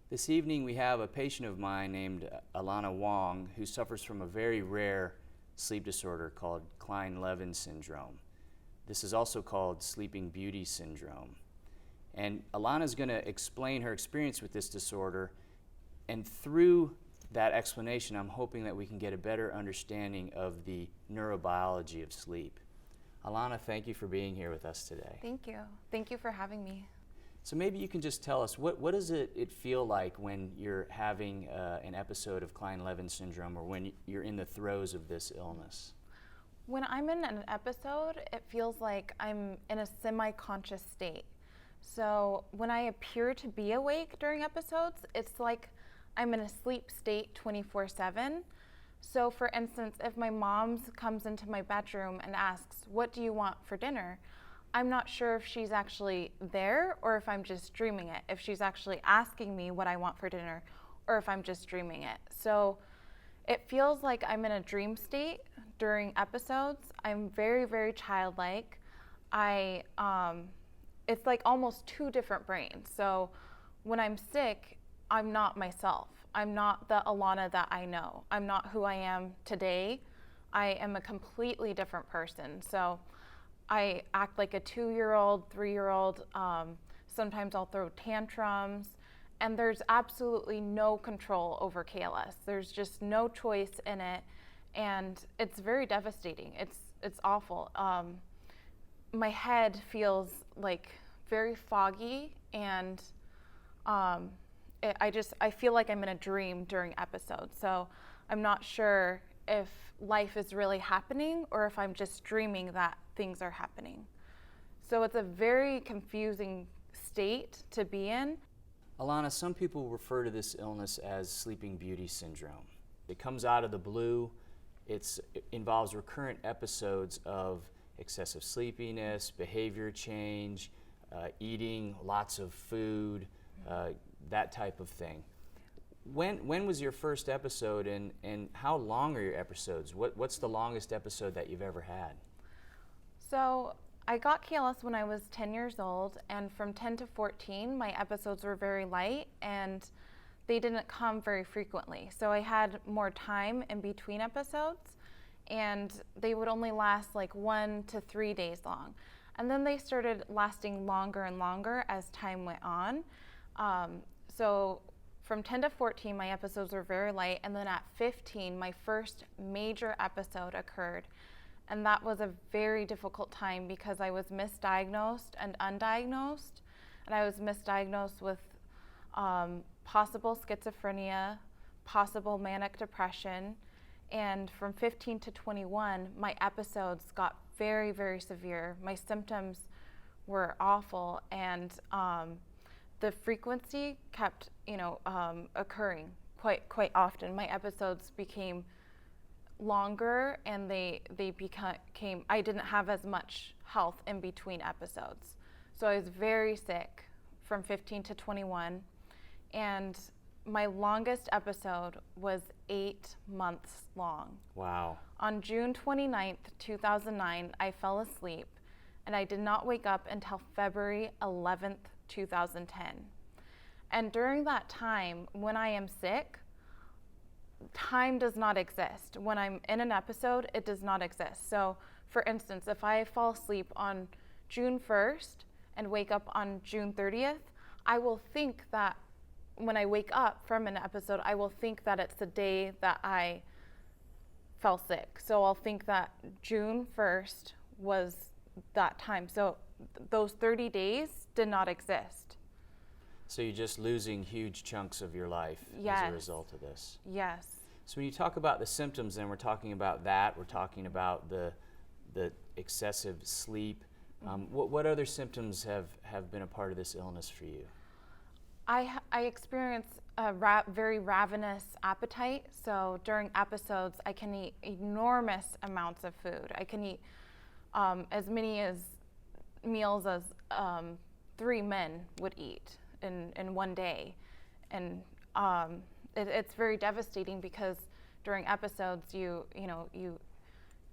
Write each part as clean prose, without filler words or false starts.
This evening we have a patient of mine named Alanna Wong who suffers from a very rare sleep disorder called Kleine-Levin Syndrome. This is also called Sleeping Beauty Syndrome. And Alanna is going to explain her experience with this disorder, and through that explanation I'm hoping that we can get a better understanding of the neurobiology of sleep. Alanna, thank you for being here with us today. Thank you. Thank you for having me. So maybe you can just tell us, what does it feel like when you're having an episode of Kleine-Levin Syndrome, or when you're in the throes of this illness? When I'm in an episode, it feels like I'm in a semi-conscious state. So when I appear to be awake during episodes, it's like I'm in a sleep state 24/7. So for instance, if my mom comes into my bedroom and asks, "What do you want for dinner?" I'm not sure if she's actually there or if I'm just dreaming it, if she's actually asking me what I want for dinner or if I'm just dreaming it. So it feels like I'm in a dream state during episodes. I'm very, very childlike. It's like almost two different brains. So when I'm sick, I'm not myself. I'm not the Alanna that I know. I'm not who I am today. I am a completely different person. So I act like a 2-year-old, 3-year-old. Sometimes I'll throw tantrums, and there's absolutely no control over KLS. There's just no choice in it, and it's very devastating. It's awful. My head feels like very foggy, and I feel like I'm in a dream during episodes. So I'm not sure if life is really happening or if I'm just dreaming that things are happening. So it's a very confusing state to be in. Alanna, some people refer to this illness as Sleeping Beauty Syndrome. It comes out of the blue. It involves recurrent episodes of excessive sleepiness, behavior change, eating lots of food, that type of thing. When was your first episode, and how long are your episodes? What's the longest episode that you've ever had? So I got KLS when I was 10 years old, and from 10 to 14, my episodes were very light and they didn't come very frequently. So I had more time in between episodes, and they would only last like 1 to 3 days long. And then they started lasting longer and longer as time went on. So from 10 to 14, my episodes were very light, and then at 15, my first major episode occurred. And that was a very difficult time because I was misdiagnosed and undiagnosed. And I was misdiagnosed with possible schizophrenia, possible manic depression. And from 15 to 21, my episodes got very, very severe. My symptoms were awful, and the frequency kept, occurring quite often. My episodes became longer, and they became, I didn't have as much health in between episodes. So I was very sick from 15 to 21, and my longest episode was 8 months long. Wow. On June 29th, 2009, I fell asleep, and I did not wake up until February 11th, 2010. And during that time, when I am sick, time does not exist. When I'm in an episode, it does not exist. So for instance, if I fall asleep on June 1st and wake up on June 30th, I will think that when I wake up from an episode, I will think that it's the day that I fell sick. So I'll think that June 1st was that time. So those 30 days did not exist. So you're just losing huge chunks of your life as a result of this. Yes. So when you talk about the symptoms, then we're talking about that. We're talking about the excessive sleep. What other symptoms have been a part of this illness for you? I experience a very ravenous appetite. So during episodes, I can eat enormous amounts of food. I can eat as many meals as 3 men would eat in one day. And it's very devastating because during episodes, you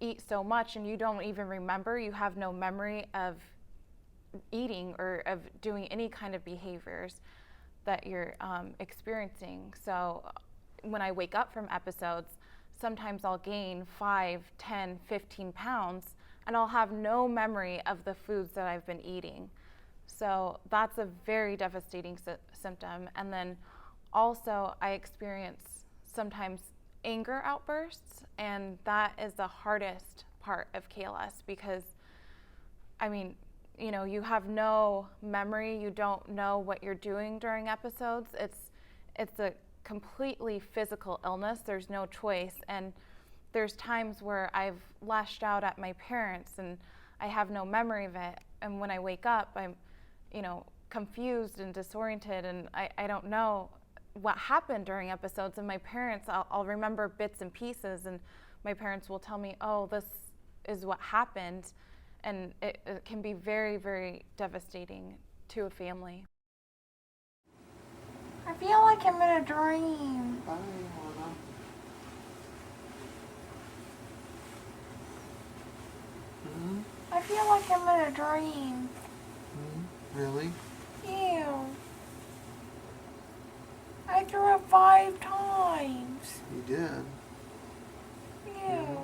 eat so much and you don't even remember. You have no memory of eating or of doing any kind of behaviors. that you're experiencing. So when I wake up from episodes, sometimes I'll gain 5, 10, 15 pounds, and I'll have no memory of the foods that I've been eating. So that's a very devastating symptom. And then also I experience sometimes anger outbursts, and that is the hardest part of KLS because, I mean, you know, you have no memory, you don't know what you're doing during episodes. It's a completely physical illness, there's no choice. And there's times where I've lashed out at my parents and I have no memory of it. And when I wake up, I'm, you know, confused and disoriented, and I don't know what happened during episodes. And my parents, I'll remember bits and pieces, and my parents will tell me, oh, this is what happened. And it can be very, very devastating to a family. I feel like I'm in a dream. Bye, Alanna. I feel like I'm in a dream. Really? Ew. I threw up 5 times. You did? Ew.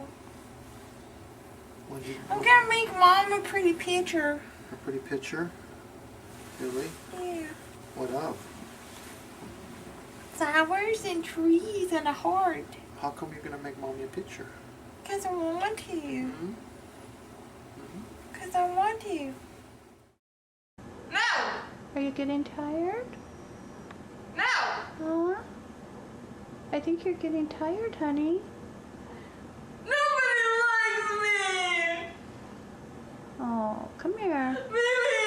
What did you, I'm gonna make Mom a pretty picture. a pretty picture? Really? Yeah. What of? Flowers and trees and a heart. How come you're gonna make Mommy a picture? 'Cause I want to. Mm-hmm. 'Cause I want to. No! Are you getting tired? No! Huh? I think you're getting tired, honey. Nobody likes me! Oh, come here. Baby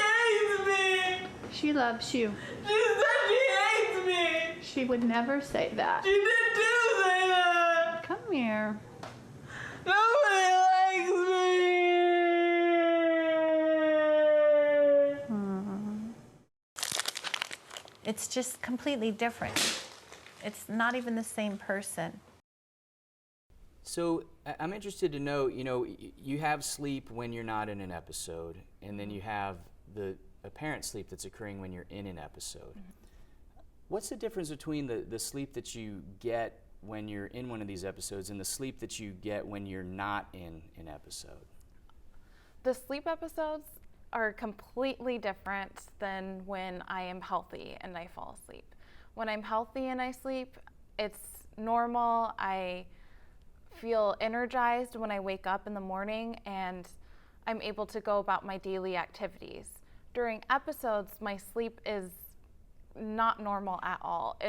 hates me! She loves you. She said she hates me! She would never say that. She did do say that! Come here. Nobody likes me! It's just completely different. It's not even the same person. So I'm interested to know, you know, you have sleep when you're not in an episode, and then you have the apparent sleep that's occurring when you're in an episode. What's the difference between the sleep that you get when you're in one of these episodes and the sleep that you get when you're not in an episode? The sleep episodes are completely different than when I am healthy and I fall asleep. When I'm healthy and I sleep, it's normal. I feel energized when I wake up in the morning, and I'm able to go about my daily activities. During episodes, my sleep is not normal at all.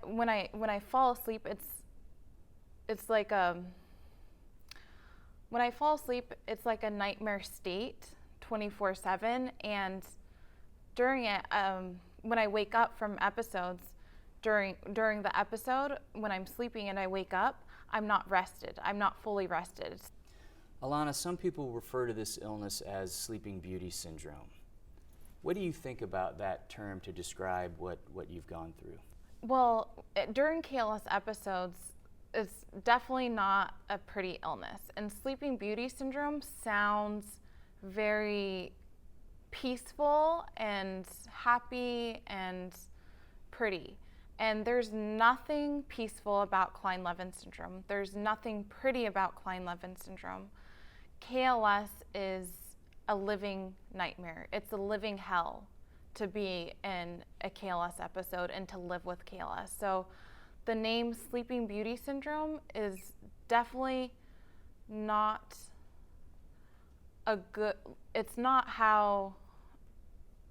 When I fall asleep, it's like when I fall asleep, it's like a nightmare state 24/7, and during it, when I wake up from episodes, during the episode, when I'm sleeping and I wake up, I'm not rested. I'm not fully rested. Alanna, some people refer to this illness as Sleeping Beauty Syndrome. What do you think about that term to describe what you've gone through? Well, during KLS episodes, it's definitely not a pretty illness. And Sleeping Beauty Syndrome sounds very peaceful and happy and pretty. And there's nothing peaceful about Kleine-Levin Syndrome. There's nothing pretty about Kleine-Levin Syndrome. KLS is a living nightmare. It's a living hell to be in a KLS episode and to live with KLS. So the name Sleeping Beauty Syndrome is definitely not it's not how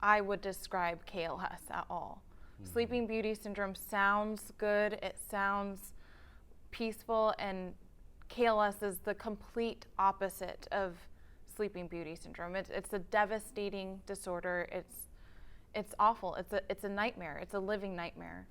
I would describe KLS at all. Mm-hmm. Sleeping Beauty Syndrome sounds good, it sounds peaceful, and KLS is the complete opposite of Sleeping Beauty Syndrome. It's a devastating disorder. It's awful. It's a nightmare. It's a living nightmare.